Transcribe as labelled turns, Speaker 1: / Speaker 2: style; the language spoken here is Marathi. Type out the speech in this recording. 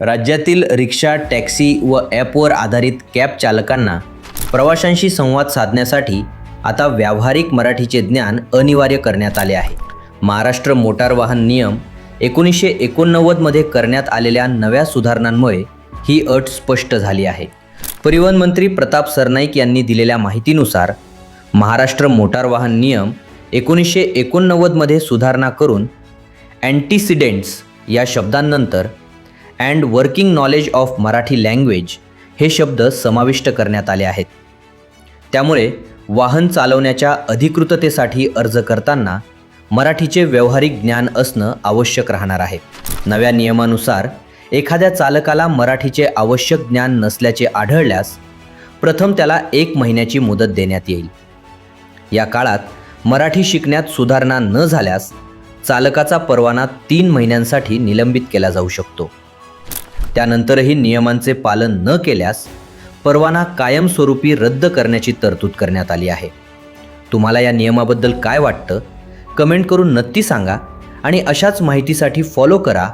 Speaker 1: राज्यातील रिक्षा, टॅक्सी व ॲपवर आधारित कॅब चालकांना प्रवाशांशी संवाद साधण्यासाठी आता व्यावहारिक मराठीचे ज्ञान अनिवार्य करण्यात आले आहे. महाराष्ट्र मोटार वाहन नियम 1989 मध्ये करण्यात आलेल्या नव्या सुधारणांमुळे ही अट स्पष्ट झाली आहे. परिवहन मंत्री प्रताप सरनाईक यांनी दिलेल्या माहितीनुसार महाराष्ट्र मोटार वाहन नियम 1989 मध्ये सुधारणा करून अँटीसिडेंट्स या शब्दांनंतर and working knowledge of Marathi language हे शब्द समाविष्ट करण्यात आले आहेत. त्यामुळे वाहन चालवण्याच्या अधिकृततेसाठी अर्ज करताना मराठीचे व्यावहारिक ज्ञान असणं आवश्यक राहणार आहे. नव्या नियमानुसार एखाद्या चालकाला मराठीचे आवश्यक ज्ञान नसल्याचे आढळल्यास प्रथम त्याला 1 महिन्याची मुदत देण्यात येईल. या काळात मराठी शिकण्यात सुधारणा न झाल्यास चालकाचा परवाना 3 महिन्यांसाठी निलंबित केला जाऊ शकतो. त्यानंतरही नियमांचे पालन न केल्यास परवाना कायमस्वरूपी रद्द करण्याची तरतूद करण्यात आली आहे. तुम्हाला या नियमाबद्दल काय वाटतं? कमेंट करून नक्की सांगा आणि अशाच माहितीसाठी फॉलो करा